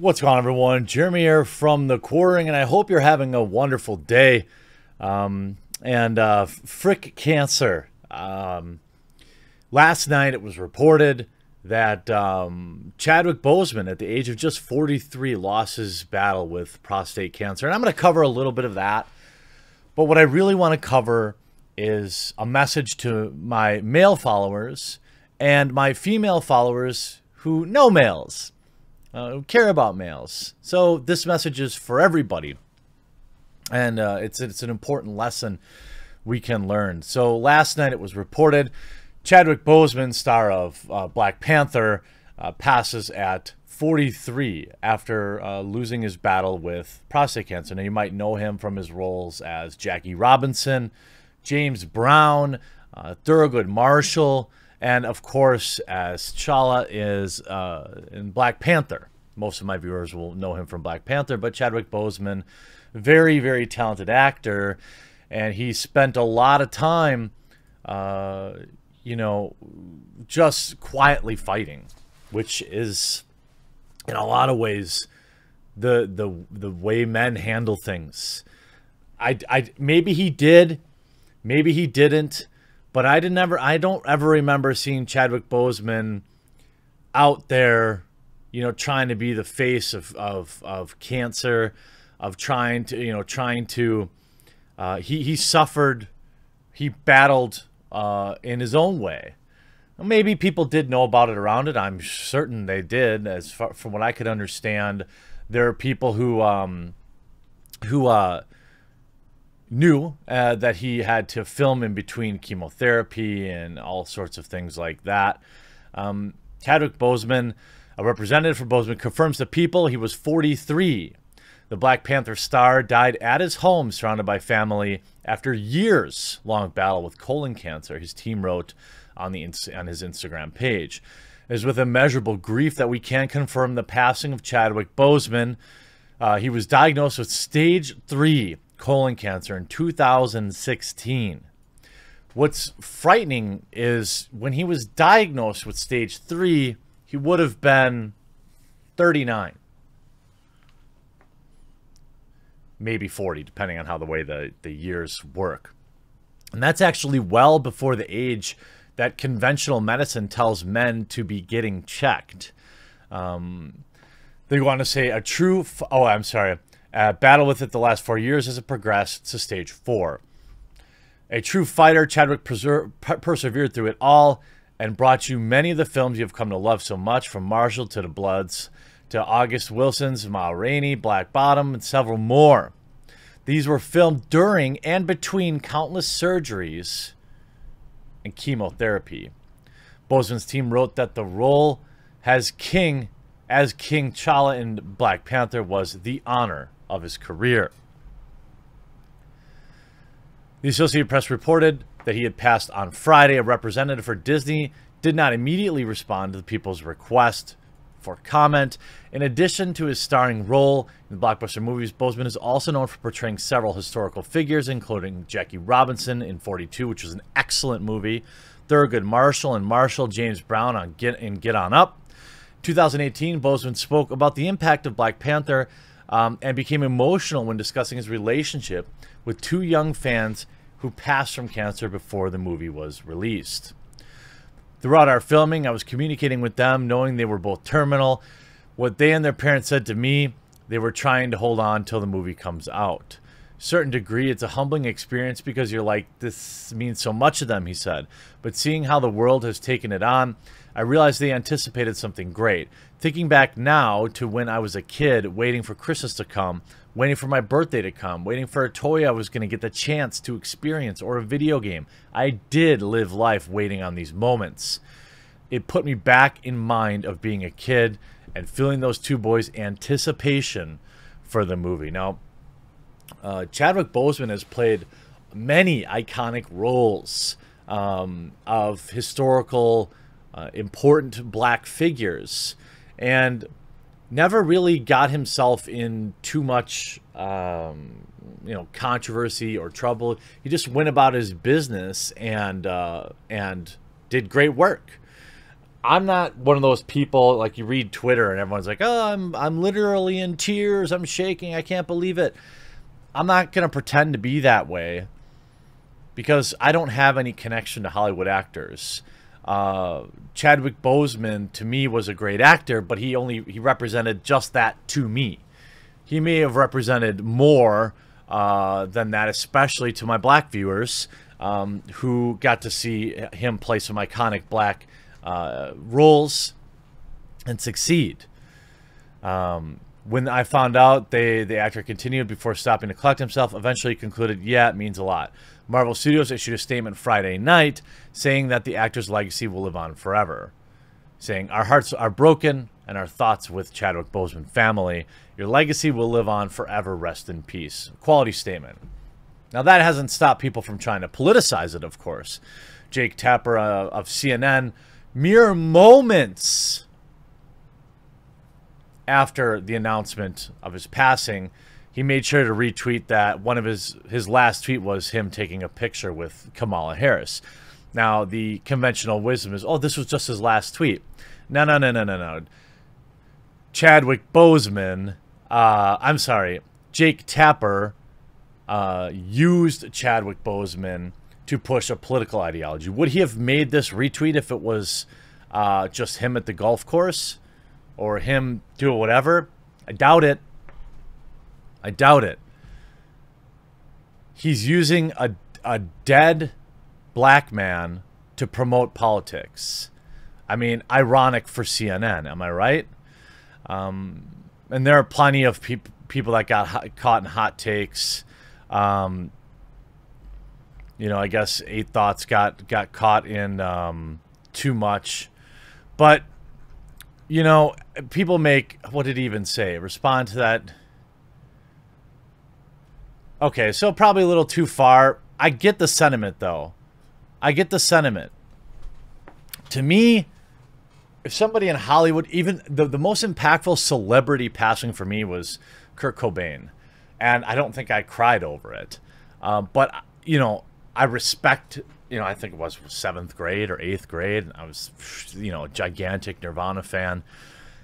What's going on, everyone? Jeremy here from The Quartering, and I hope you're having a wonderful day. Frick cancer. Last night it was reported that Chadwick Boseman, at the age of just 43, lost his battle with prostate cancer. And I'm going to cover a little bit of that. But what I really want to cover is a message to my male followers and my female followers who know males. Who care about males. So this message is for everybody, and it's an important lesson we can learn. So last night it was reported Chadwick Boseman, star of Black Panther, passes at 43 after losing his battle with prostate cancer. Now, you might know him from his roles as Jackie Robinson, James Brown, Thurgood Marshall, and of course, as T'Challa is in Black Panther. Most of my viewers will know him from Black Panther, but Chadwick Boseman, very, very talented actor, and he spent a lot of time, just quietly fighting, which is, in a lot of ways, the way men handle things. Maybe he did, maybe he didn't. But I don't ever remember seeing Chadwick Boseman out there, trying to be the face of cancer, of he suffered, he battled in his own way. Maybe people did know about it around it. I'm certain they did. From what I could understand, there are people who knew that he had to film in between chemotherapy and all sorts of things like that. Chadwick Boseman, a representative for Boseman, confirms to People he was 43. The Black Panther star died at his home surrounded by family after years-long battle with colon cancer, his team wrote on his Instagram page. It is with immeasurable grief that we can confirm the passing of Chadwick Boseman. He was diagnosed with stage 3 colon cancer in 2016. What's frightening is when he was diagnosed with stage 3, he would have been 39. Maybe 40, depending on how the way the years work. And that's actually well before the age that conventional medicine tells men to be getting checked. They want to say battle with it the last 4 years as it progressed to stage 4. A true fighter, Chadwick persevered through it all and brought you many of the films you have come to love so much, from Marshall to The Bloods, to August Wilson's Ma Rainey, Black Bottom, and several more. These were filmed during and between countless surgeries and chemotherapy. Boseman's team wrote that the role as King T'Challa in Black Panther was the honor of his career. The Associated Press reported that he had passed on Friday. A representative for Disney did not immediately respond to the People's request for comment. In addition to his starring role in blockbuster movies, Boseman is also known for portraying several historical figures, including Jackie Robinson in 42, which was an excellent movie, Thurgood Marshall and Marshall, James Brown on Get On Up. 2018, Boseman spoke about the impact of Black Panther and became emotional when discussing his relationship with 2 young fans who passed from cancer before the movie was released. Throughout our filming, I was communicating with them, knowing they were both terminal. What they and their parents said to me, they were trying to hold on till the movie comes out. Certain degree, it's a humbling experience because you're like, this means so much to them, he said. But seeing how the world has taken it on, I realized they anticipated something great. Thinking back now to when I was a kid, waiting for Christmas to come, waiting for my birthday to come, waiting for a toy I was going to get the chance to experience, or a video game. I did live life waiting on these moments. It put me back in mind of being a kid and feeling those 2 boys' anticipation for the movie. Now, Chadwick Boseman has played many iconic roles of historical, important black figures, and never really got himself in too much controversy or trouble. He just went about his business and did great work. I'm not one of those people, like you read Twitter and everyone's like, oh, I'm literally in tears. I'm shaking. I can't believe it. I'm not going to pretend to be that way because I don't have any connection to Hollywood actors. Chadwick Boseman, to me, was a great actor, but he represented just that to me. He may have represented more than that, especially to my black viewers who got to see him play some iconic black roles and succeed. When I found out the actor continued before stopping to collect himself, eventually concluded, yeah, it means a lot. Marvel Studios issued a statement Friday night saying that the actor's legacy will live on forever, saying, our hearts are broken and our thoughts with Chadwick Boseman family. Your legacy will live on forever. Rest in peace. Quality statement. Now, that hasn't stopped people from trying to politicize it, of course. Jake Tapper of CNN, mere moments after the announcement of his passing, he made sure to retweet that one of his last tweet was him taking a picture with Kamala Harris. Now, the conventional wisdom is, oh, this was just his last tweet. No. Chadwick Boseman, I'm sorry, Jake Tapper used Chadwick Boseman to push a political ideology. Would he have made this retweet if it was just him at the golf course or him doing whatever? I doubt it. I doubt it. He's using a dead black man to promote politics. I mean, ironic for CNN, am I right? And there are plenty of people that got caught in hot takes. You know, I guess 8 Thoughts got caught in too much. But, you know, people make, what did he even say? Respond to that. Okay, so probably a little too far. I get the sentiment, though. I get the sentiment. To me, if somebody in Hollywood, even the most impactful celebrity passing for me was Kurt Cobain. And I don't think I cried over it. But, you know, I respect, you know, I think it was 7th grade or 8th grade. I was, you know, a gigantic Nirvana fan.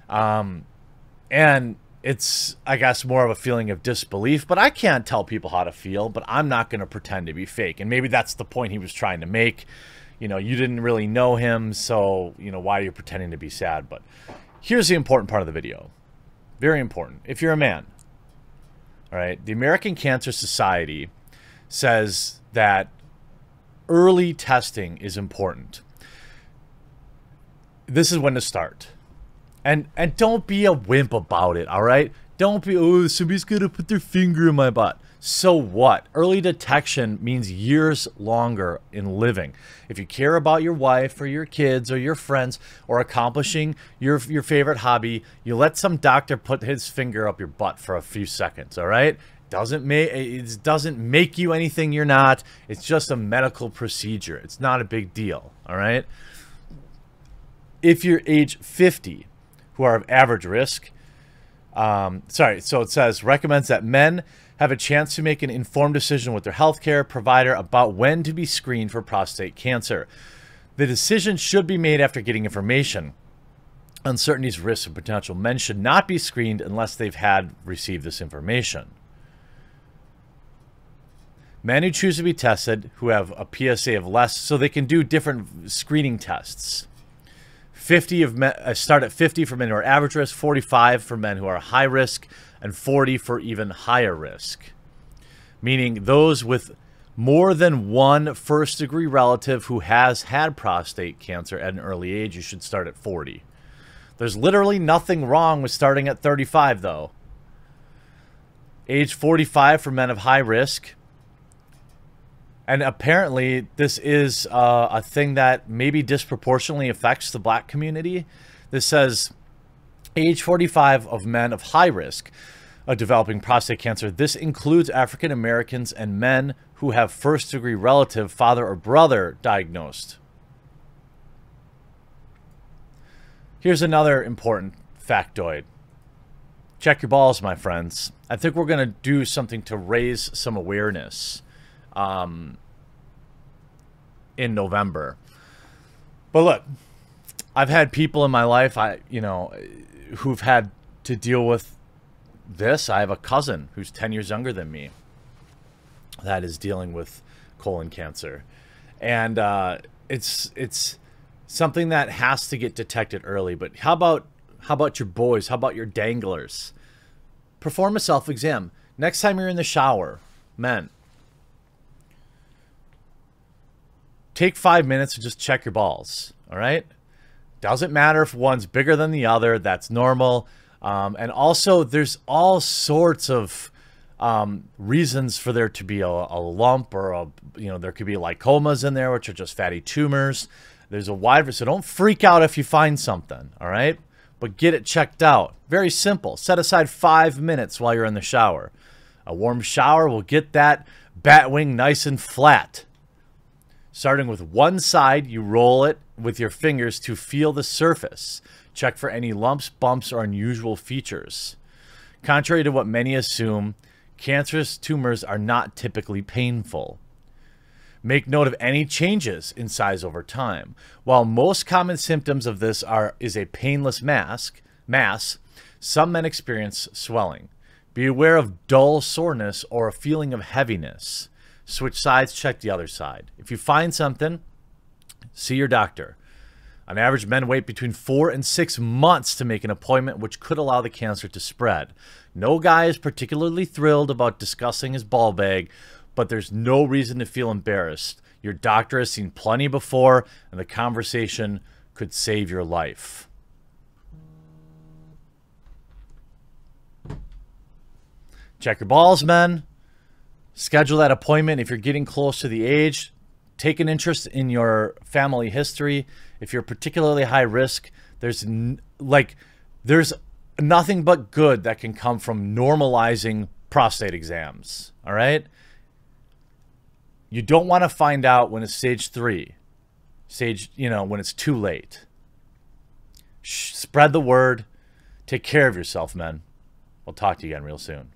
And it's, I guess, more of a feeling of disbelief. But I can't tell people how to feel, but I'm not going to pretend to be fake. And maybe that's the point he was trying to make. You know, you didn't really know him, so, you know, why are you pretending to be sad? But here's the important part of the video. Very important. If you're a man, all right, the American Cancer Society says that early testing is important. This is when to start. And don't be a wimp about it, all right? Don't be, oh, somebody's going to put their finger in my butt. So what? Early detection means years longer in living. If you care about your wife or your kids or your friends or accomplishing your favorite hobby, you let some doctor put his finger up your butt for a few seconds, all right? It doesn't make you anything you're not. It's just a medical procedure. It's not a big deal, all right? If you're age 50, who are of average risk, so it says, recommends that men have a chance to make an informed decision with their healthcare provider about when to be screened for prostate cancer. The decision should be made after getting information. Uncertainties, risks, and potential. Men should not be screened unless they've received this information. Men who choose to be tested, who have a PSA of less, so they can do different screening tests. 50 of men start at 50 for men who are average risk, 45 for men who are high risk, and 40 for even higher risk. Meaning those with more than one first-degree relative who has had prostate cancer at an early age, you should start at 40. There's literally nothing wrong with starting at 35, though. Age 45 for men of high risk. And apparently, this is a thing that maybe disproportionately affects the black community. This says, age 45 of men of high risk of developing prostate cancer. This includes African Americans and men who have first-degree relative, father or brother, diagnosed. Here's another important factoid. Check your balls, my friends. I think we're going to do something to raise some awareness in November. But look, I've had people in my life, who've had to deal with this. I have a cousin who's 10 years younger than me that is dealing with colon cancer. And it's something that has to get detected early. But how about your boys? How about your danglers? Perform a self-exam. Next time you're in the shower, men, take 5 minutes to just check your balls, all right? Doesn't matter if one's bigger than the other. That's normal. And also, there's all sorts of reasons for there to be a lump, or there could be lipomas in there, which are just fatty tumors. There's a wide, so don't freak out if you find something, all right? But get it checked out. Very simple. Set aside 5 minutes while you're in the shower. A warm shower will get that bat wing nice and flat. Starting with one side, you roll it with your fingers to feel the surface. Check for any lumps, bumps, or unusual features. Contrary to what many assume, cancerous tumors are not typically painful. Make note of any changes in size over time. While most common symptoms of this is a painless mass, some men experience swelling. Be aware of dull soreness or a feeling of heaviness. Switch sides, check the other side. If you find something, see your doctor. On average, men wait between 4 and 6 months to make an appointment, which could allow the cancer to spread. No guy is particularly thrilled about discussing his ball bag, but there's no reason to feel embarrassed. Your doctor has seen plenty before, and the conversation could save your life. Check your balls, men. Schedule that appointment if you're getting close to the age. Take an interest in your family history. If you're particularly high risk, there's nothing but good that can come from normalizing prostate exams. All right? You don't want to find out when it's stage 3. When it's too late. Spread the word. Take care of yourself, men. We'll talk to you again real soon.